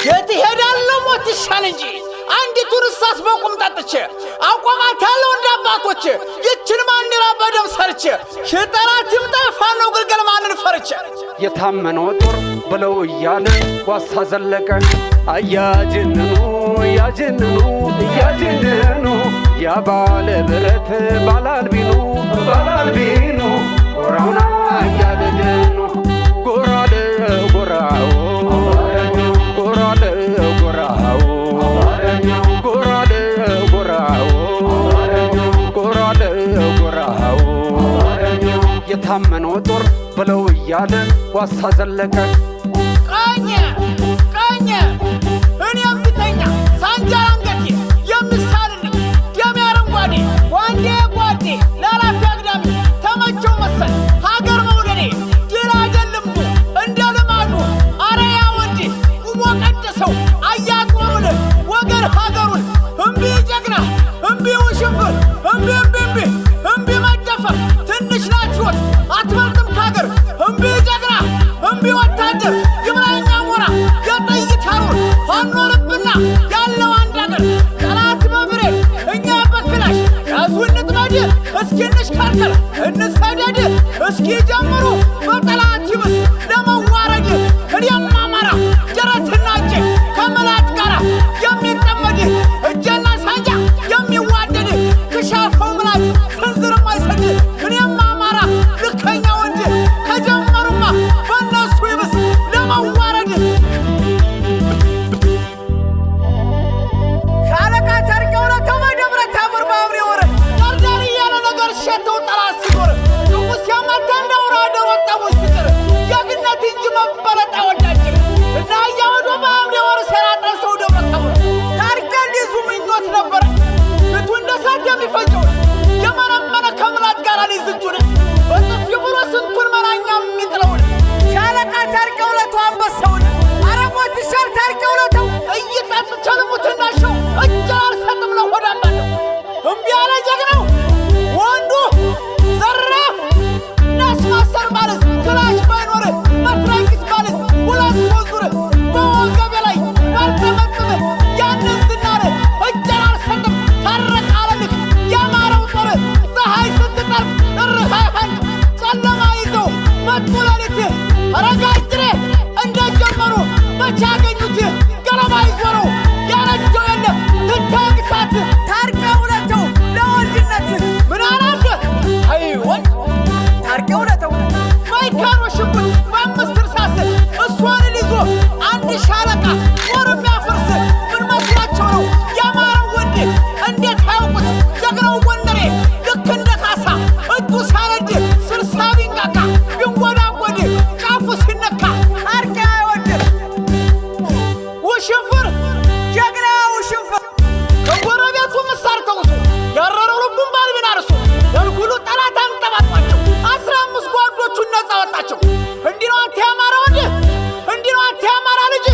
የትሄዳለህ ሞት ይሻል እንጂ አንዲቱ ርሳስ በቁም ጠጥቼ አቋማታለሁ እንዳባቶች ይችን ባንዲራ በደም ሰርቼ ሽጠራት ይምጣ ፋኖ ግልገል ማንን ፈርቼ የታመነው ጦር ብለው እያለ ዋሳ ዘለቀ አያጅንኑ ያጅንኑ ያጅንኑ ያባለ ብረት ባላልቢኑ ጎራውና ያደገኑ ጎራለ ጎራው ጎራለ ጎራው ጎራለ ጎራው ጎራለ ጎራው የታመነው ጦር ብለው እያለ ዋሳ ዘለቀ ቀኘ እኔም ብተኛ ሳንጃ አንገቴ የምሳልልኝ ደም አረንጓዴ ጓዴ ለራፊ አግዳሚ ተመቸው መሰል ሀገር መውደዴ ድል አይደልምቱ እንደ ልማዱ አረያ ወንድ ቁሞ ቀደሰው አያጦሩን ወገር ሀገሩን እምቢ ጀግና እምቢ ውሽንፍር እምቢ መደፈር ትንሽ ናት ሕይወት አትበልጥም ከሀገር እምቢ ጀግና እምቢ ወታደር ግብረኛ ሞራ የጥይት ሐሩር ፋኖ ልብና ያለው አንድ አገር ጠላት በብሬ እኛ በክላሽ ያዙ እንጥመድ እስኪ እንሽከርከር እንሰደድ እስኪ ጀምሩ በጠላት ይብስ ለመዋረድ እኔም አማራ ጀረትና እጄ ከመላት ጋራ የሚጠመድ እጄና ሳንጃ የሚዋደድ ክሻፈው ምላት ስንዝርም አይሰድ እኔም አማራ ልከኛ ወንድ ከጀመሩማ በእነሱ ይብስ ለመዋረድ ሻለቃ ታርቀው ለተመደብረ ታምር ባብሬ ወረ ዳርዳር እያለ ነገር ሸተው ጠላት ሲኖር ንጉሥ ያመታ እንዳውራ ደር ወጣሞች ፍቅር ጀግነት እንጂ መበለጥ አይወዳጅም እና እያወዶ ባብሬ ወረ ሰራጠን ሰው ደብረ ታምር ታርቀን ሊዙ ምኞት ነበር ፊቱ እንደ ሳት የሚፈጀው የመረመነ ከምላጭ ጋር ሊዝጁን በጥፊ ብሎ ስንቱን መራኛ የሚጥለውን ሻለቃ ታርቀው ለተው አንበሳውን አረሞት ይሻል ታርቀው ለተው እይጣት ቸልሙትና ሸው እጅ አልሰጥም ነው ሆዳባለው እምቢ ያለ ጀግናው ወንዱ ዘራፍ ናስ ማሰር ማለት ክላሽ ባይኖር መትረጊስ ማለት ሁለት ሶዙር በወገቤ ላይ ባልተመጥም ያንን ዝናር እጅ አልሰጥም ታረቅ አለልክ ያማረው ጦር ፀሐይ ስትጠርቅ ጥርሃይሃን ጨለማ ይዘው መጡ ሌሊት ረጋጅሬ እንደጀመሩ መቼ አገኙት ገለባ ይዞረው ያረጀው የለ ትንታግ ሳት ታርቀው ለተው ለወልድነት ምን አላለ አይወን ታርቀው ለተው ማይካኖ ሽጉጥ በአምስት እርሳስ እሷን ይዞ አንድ ሻለቃ ጦር የሚያፈርስ ምን መስላቸው ነው ያማረው ወንድ እንዴት አያውቁት ጀግናው ወንደሬ ልክ እንደ ካሳ እጁ ሳረድ ስርሳቢ እንቃቃ ቢንጎዳጎድ ጫፉ ሲነካ አርቄ አይወድር ውሽንፍር ጀግና ውሽንፍር ከጎረቤቱ ምሳር ተውሱ ያረረው ልቡን ባልቢን አርሱ ደልጉሉ ጠላት አንጠባጧቸው 15 ጓዶቹን ነፃ ወጣቸው እንዲህ ነው አንተ ያማራ ወንድ እንዲህ ነው አንተ ያማራ ልጅ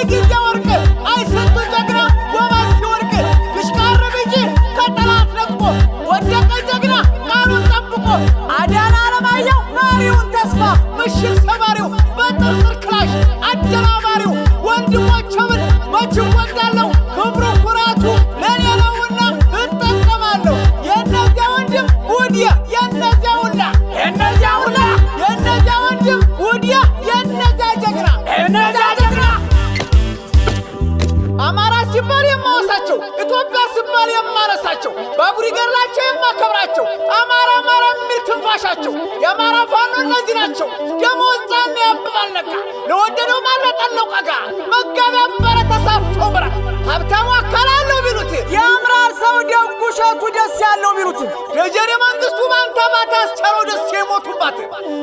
ጊዜ ወርቅ አይሰጡ ጀግና ጎበዝ ሲወርቅ ትሽቃርብ እንጂ ከጠላት ነጥቆ ወደቀ ጀግና ቃሉን ጠብቆ አዳነ አለማየሁ መሪውን ተስፋ ምሽግ ሰባሪው በጥርጥር ክላሽ አደናባሪው ወንድሞች ብል መች ወዳለው ክብሩ ኩራቱ ለኔ ነውና እጠቀማለሁ የነዚያ ወንድም ጉድያ የነዚያ ሁላ የነዚያ ሁላ የነዚያ ወንድም ጉድያ የነዚያ ጀግና የነዚያ ጀግና አማራ ሲባል የማወሳቸው ኢትዮጵያ ሲባል የማረሳቸው ባቡሪ ገርላቸው የማከብራቸው አማራ አማራ የሚል ትንፋሻቸው የአማራ ፋኖ እነዚህ ናቸው። ደሞዝ ጫን ያብባል ነቃ ለወደደው ማለጠለው ቀጋ መጋቢያ በረ ተሳፈው ብራ ሀብታሙ አካላለው ቢሉት የአምራር ሰው ደጉ ሸቱ ደስ ያለው ቢሉት ደጀኔ መንግስቱ ባንተ ባታ አስቻለው ደስ የሞቱባት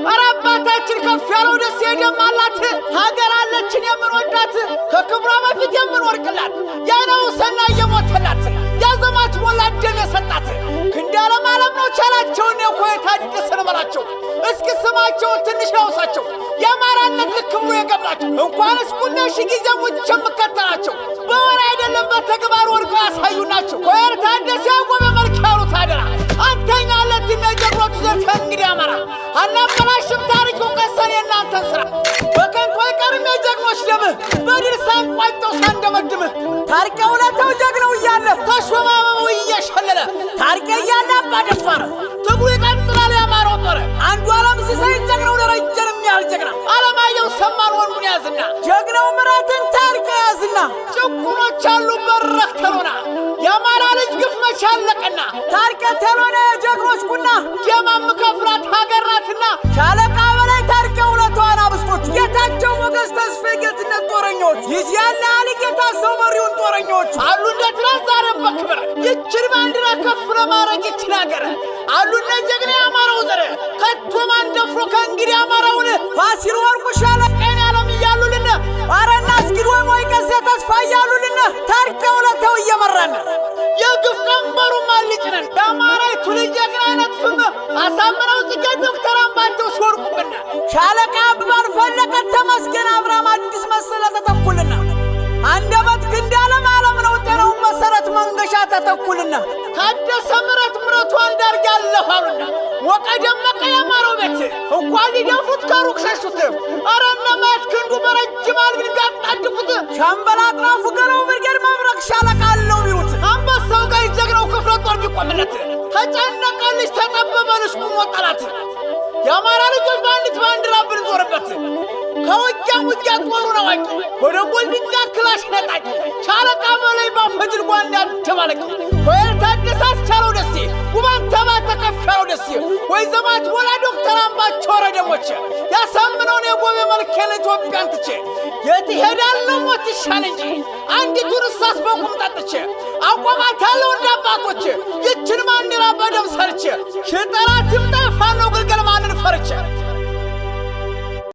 ኧረ አባታችን ከፍ ያለው ደስ የደማላት ሀገር አለችን የምንወዳት ከክብሯ በፊት የምንወርቅላት ያነው ሰናይ የሞተላት ያዘማች ሞላ ደም የሰጣት ክንዳለም ዓለም ነው ቻላቸውን የኮይ ታድስን በላቸው እስኪ ስማቸውን ትንሽ ያውሳቸው የአማራነት ልክ ብሎ የገባቸው እንኳን እስኩነሽ ጊዜ ሙች የምከተላቸው በወሬ አይደለም በተግባር ወርቀው ያሳዩ ናቸው። ኮየር ታደሰ ያጎበ መልክ ያሉት አደራ አንተኛለት የሚያጀግሮቱ ዘር ከእንግዲህ አማራ አናበላሽም ታሪክ ውቀሰን የእናንተን ስራ በከንቱ አይቀርም የጀግኖች ደምህ በድል ሳንቋጨው ሳንደመድምህ ታሪቀ ውለተው ጀግነው እያለ ተሾመ አበባው እየሸለለ ታሪቀ እያለ አባደፋር ትግሉ ይቀጥላል ያማረው ጦር አንዱ ዓለም ሲሳይ ጀግነው ደረጀንም ያህል ጀግና አለማየሁ ሰማን ወንዱን ያዝና ጀግናው ምራትን ታሪቀ ያዝና ጭቁኖች አሉ በረክ ተሎና የአማራ ልጅ ግፍ መቻለቀና ታሪቀ ተሎና የጀግኖች ቁና ደማም ከፍራት ሀገር ናትና ሻለቃ በላይ ታሪቀ ውለቷን አብስቶች ጌታቸው ሞገስ ተስፋ ጌትነት ጦረኞች ይዚያለ አሊ ጌታ ሰው መሪውን ጦረኞች አሉ እንደ ትናንት ዛሬ በክብር ይችን ባንዲራ ከፍ ለማድረግ ይችን ሀገር አሉ እንደ ጀግና የአማራው ዘር ከቶ ማንደፍሮ ከእንግዲህ አማራውን ፋሲል ወርቁ ሻለቃን ያለም እያሉልን አረና እስኪድ ወይ ሞይ ቀሴ ተስፋ እያሉልን ታሪቀ ውለታው እየመራን የግፍ ቀንበሩ ማልጭነን የአማራ ትውልድ ጀግና አይነት ፍም አሳምነው ጽጌ ዶክተር አምባቸው ሲወርቁብን ሻለቃ አብባን ፈለቀ ተመስገን አብርሃም አዲስ መሰለ ተተኩልና አንደበት ክንዳለም ዓለም ነው ጤናው መሰረት መንገሻ ተተኩልና ታደሰ ምረት ምረቱ አንዳርጋለሁ አሉና ወቀ ደመቀ የአማራው ቤት እንኳን ሊደፉት ከሩቅ ሸሹት አረነ ማት ክንዱ በረጅም አልግን ቢያጣድፉት ሻምበል አጥራፉ ገረው ብርጌድ መብረቅ ሻለቃ አለው ቢሉት አንበሳው ጋር ጀግናው ክፍለ ጦር ቢቆምለት ተጨነቀልሽ ተጠበበልሽ ቁሞ ጠላት የአማራ ልጆች በአንዲት ባንዲራ ብንዞርበት ከውጊያ ጦሩ ነው አቂ ወደ ጎልድኛ ክላሽ ነጣቂ ሻለቃ በላይ ባፈጅል ጓንዳ ተባለቂ ኮየር ታደሰ አስቻለው ደሴ ውባን ተባ ተከፋው ደሴ ወይ ዘማች ወላ ዶክተር አምባቸው ረደሞች ያሳምነውን የጎበ መልክ ለኢትዮጵያን ትቼ የት ሄዳለሁ ሞት ይሻል እንጂ አንዲቱን እሳስ በቁምጣጥቼ አቆማታለሁ እንዳባቶች ይችን ባንዲራ በደም ሰርቼ ሽጠራት ይምጣ ፋኖ ግልገል ማንን ፈርቼ